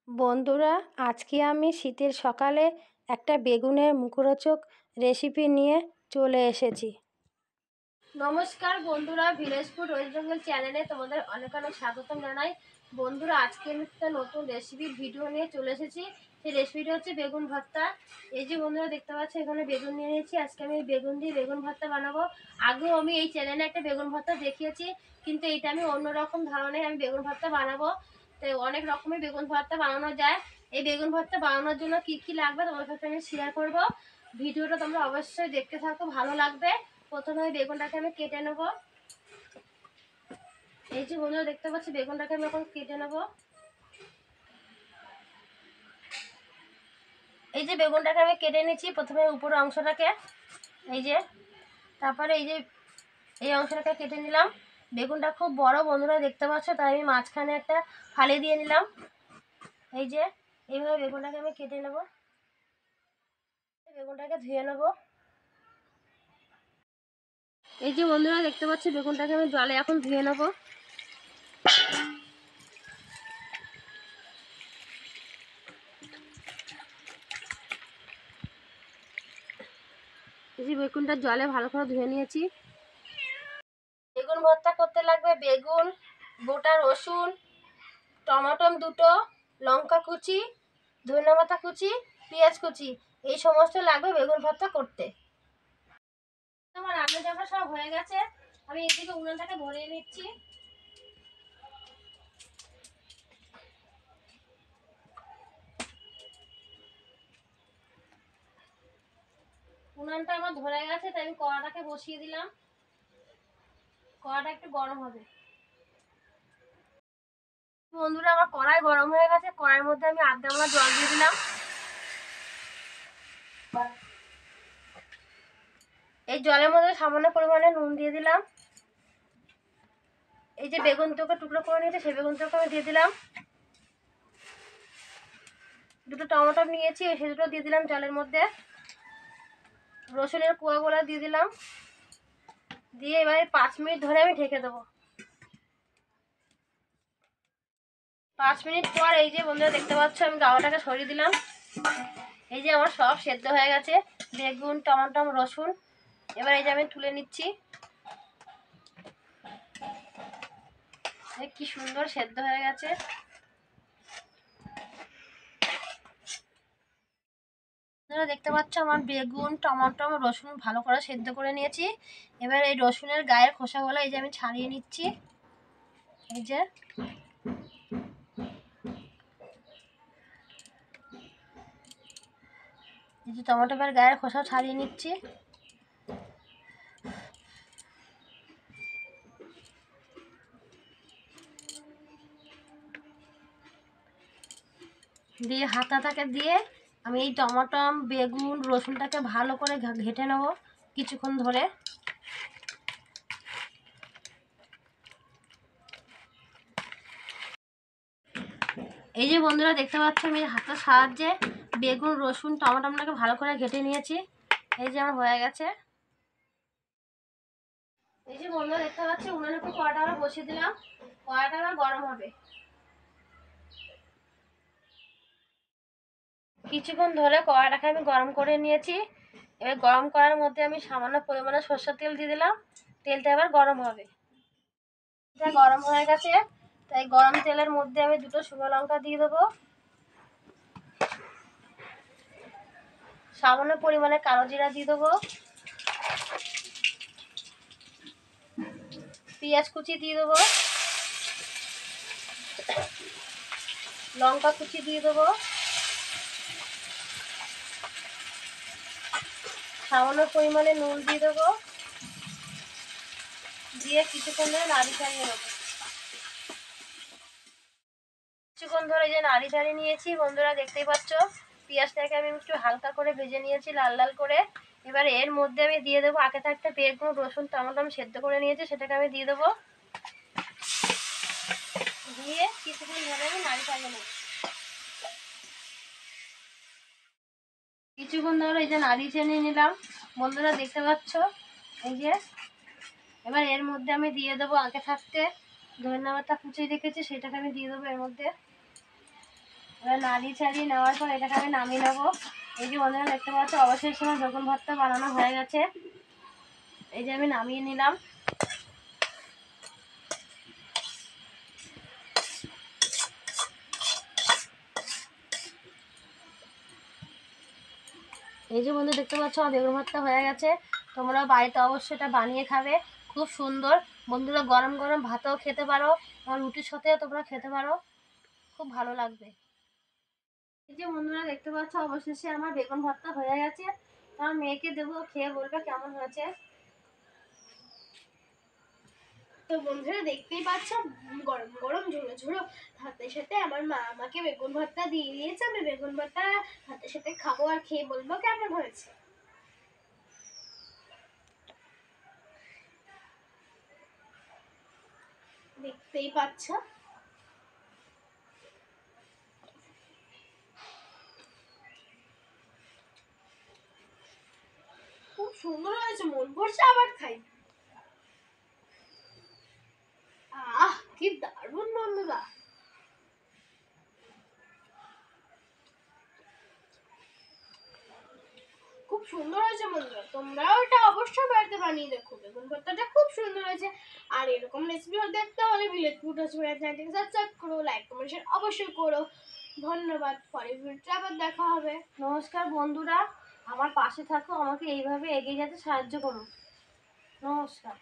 বন্ধুরা, আজকে আমি শীতের সকালে একটা বেগুনের মুখরোচক রেসিপি নিয়ে চলে এসেছি। নমস্কার বন্ধুরা, ভিলেজ ফুড ওয়েস্ট বেঙ্গল চ্যানেলে তোমাদের অনেক অনেক স্বাগতম জানাই। বন্ধুরা, আজকে আমি একটা নতুন রেসিপির ভিডিও নিয়ে চলে এসেছি। সেই রেসিপিটা হচ্ছে বেগুন ভর্তা। এই যে বন্ধুরা দেখতে পাচ্ছ, এখানে বেগুন নিয়ে নিয়েছি। আজকে আমি বেগুন দিয়ে বেগুন ভর্তা বানাবো। আগেও আমি এই চ্যানেলে একটা বেগুন ভর্তা দেখিয়েছি, কিন্তু এটা আমি অন্যরকম ধরনের আমি বেগুন ভর্তা বানাবো। তো অনেক রকমের বেগুন ভর্তা বানানো যায়। এই বেগুন ভর্তা বানানোর জন্য কি কি লাগবে তোমার সাথে আমি শেয়ার করবো। ভিডিওটা তোমরা অবশ্যই দেখতে থাকো, ভালো লাগবে। প্রথমে বেগুনটাকে আমি কেটে নেব। এই যে বন্ধুরা দেখতে পাচ্ছি, বেগুনটাকে আমি এখন কেটে নেব। এই যে বেগুনটাকে আমি কেটে নিচ্ছি। প্রথমে উপরের অংশটাকে, এই যে, তারপরে এই অংশটাকে কেটে নিলাম। বেগুনটা খুব বড় বন্ধুরা দেখতে পাচ্ছ, তাই আমি মাঝখানে একটা ফালি দিয়ে নিলাম। এই যে এইভাবে বেগুনটাকে আমি কেটে নেব। বেগুনটাকে ধুয়ে নেব। এই যে বন্ধুরা দেখতে পাচ্ছি, বেগুনটাকে আমি জলে এখন ধুয়ে নেব। এই যে বেগুনটা জলে ভালো করে ধুয়ে নিয়েছি। বেগুন ভর্তা করতে লাগবে বেগুন, গোটা রসুন, টমেটো দুটো, লঙ্কা কুচি, ধনে পাতা কুচি, পেঁয়াজ কুচি, এই সমস্ত লাগবে বেগুন ভর্তা করতে। আমার রান্না জামা সব হয়ে গেছে। আমি এদিকে উনুনটাকে ভরিয়ে নিচ্ছি। উনুনটা আমার ধরে গেছে, তাই আমি কড়াটাকে বসিয়ে দিলাম। কড়াটা একটু গরম হবে। বন্ধুরা, আমার কড়াই গরম হয়ে গেছে। কড়াইয়ের মধ্যে আমি আধ গামলা জল দিয়ে দিলাম। এই জলের মধ্যে সামান্য পরিমাণে নুন দিয়ে দিলাম। এই যে বেগুন দুটো টুকরো করে নিয়েছে, সেই বেগুন দুটো আমি দিয়ে দিলাম। দুটো টমেটো নিয়েছি, সেই দুটো দিয়ে দিলাম জলের মধ্যে। রসুনের কোয়াগুলো দিয়ে দিলাম। দিয়ে এবারে 5 মিনিট ধরে আমি ঢেকে দেবো। 5 মিনিট পর এই যে বন্ধুরা দেখতে পাচ্ছ, আমি গাওয়াটাকে সরিয়ে দিলাম। এই যে আমার সব সেদ্ধ হয়ে গেছে, বেগুন, টমেটো, রসুন। এবার এই যে আমি তুলে নিচ্ছি। কি সুন্দর সেদ্ধ হয়ে গেছে। আপনারা দেখতে পাচ্ছ, আমার বেগুন, টমেটো, রসুন ভালো করে সেদ্ধ করে নিয়েছি। এবার এই রসুনের গায়ের খোসাগুলো এই যে আমি ছাড়িয়ে নিচ্ছি। এই যে টমেটোর গায়ের খোসা ছাড়িয়ে নিচ্ছি। দিয়ে হাতাটাকে দিয়ে আমি এই টমেটো, বেগুন, রসুনটাকে ভালো করে ঘেটে নেব কিছুক্ষণ ধরে। এই যে বন্ধুরা দেখতে পাচ্ছ, আমি হাতের সাহায্যে বেগুন, রসুন, টমেটোটাকে ভালো করে ঘেটে নিয়েছি। এই যে আমার হয়ে গেছে। এই যে বন্ধুরা দেখতে পাচ্ছি, উনুনের উপর কড়াটা আমরা বসিয়ে দিলাম। কড়াটা আমার গরম হবে। কিছুক্ষণ ধরে কড়াটাকে আমি গরম করে নিয়েছি। এবার গরম করার মধ্যে আমি সামান্য পরিমাণে সরষের তেল দিয়ে দিলাম। তেলটা এবার গরম হবে। এটা গরম হয়ে গেছে, তাই গরম তেলের মধ্যে আমি দুটো শুকনো লঙ্কা দিয়ে দেবো। সামান্য পরিমাণে কালো জিরা দিয়ে দেবো। পেঁয়াজ কুচি দিয়ে দেবো। লঙ্কা কুচি দিয়ে দেবো। সামান্য পরিমাণে নুন দিয়ে দেবো। দিয়ে কিছুক্ষণ ধরে নাড়ি চাড়িয়ে নেবো। কিছুক্ষণ ধরে যে নাড়ি চাড়িয়ে নিয়েছি বন্ধুরা দেখতেই পাচ্ছ, পেঁয়াজটাকে আমি একটু হালকা করে ভেজে নিয়েছি, লাল লাল করে। এবার এর মধ্যে আমি দিয়ে দেবো আগে থাকতে বেগুন, রসুন, টমেটো আমি সেদ্ধ করে নিয়েছি, সেটাকে আমি দিয়ে দেবো। দিয়ে কিছুক্ষণ ধরে আমি নাড়ি চাড়িয়ে নেব। কিছুক্ষণ ধরে এই যে নাড়ি চাড়িয়ে নিলাম বন্ধুরা দেখতে পাচ্ছ। এই যে এবার এর মধ্যে আমি দিয়ে দেবো আগে থাকতে ধনে পাতা কুচিয়ে রেখেছি, সেটাকে আমি দিয়ে দেবো এর মধ্যে। এবার নাড়িয়ে ছাড়িয়ে নেওয়ার পর এটাকে আমি নামিয়ে নেবো। এই যে বন্ধুরা দেখতে পাচ্ছ অবশ্যই সময় বেগুন ভর্তা বানানো হয়ে গেছে। এই যে আমি নামিয়ে নিলাম। এই যে বন্ধু দেখতে পাচ্ছ আমার বেগুন ভর্তা হয়ে গেছে। তোমরা বাড়িতে অবশ্যই এটা বানিয়ে খাবে, খুব সুন্দর। বন্ধুরা গরম গরম ভাতও খেতে পারো, আর রুটির সাথেও তোমরা খেতে পারো, খুব ভালো লাগবে। এই যে বন্ধুরা দেখতে পাচ্ছ অবশেষে আমার বেগুন ভর্তা হয়ে গেছে। আমার মেয়েকে দেবো, খেয়ে বলবে কেমন হয়েছে। তো বন্ধুরা দেখতেই পাচ্ছ গরম গরম ঝোড়ো ঝোড়ো ভাতের সাথে আমার মা আমাকে বেগুন ভর্তা দিয়ে দিয়েছে। আমি বেগুন ভর্তা ভাতের সাথে খাবো আর খেয়ে বলবো কেমন হয়েছে। দেখতেই পাচ্ছ খুব সুন্দর হয়েছে, মন ভরছে আবার খাই। আহ কি দারুণ বন্ধুরা, খুব সুন্দর হয়েছে বন্ধুরা। তোমরাও এটা অবশ্যই বাড়িতে বানিয়ে দেখো, বেগুন ভর্তাটা খুব সুন্দর হয়েছে। আর এরকম রেসিপি দেখতে হলে ভিলেজ ফুড চ্যানেলটিকে সাবস্ক্রাইব করো, লাইক কমেন্ট শেয়ার অবশ্যই করো। ধন্যবাদ, পরের ভিডিওতে আবার দেখা হবে। নমস্কার বন্ধুরা, আমার পাশে থাকো, আমাকে এইভাবে এগিয়ে যেতে সাহায্য করো। নমস্কার।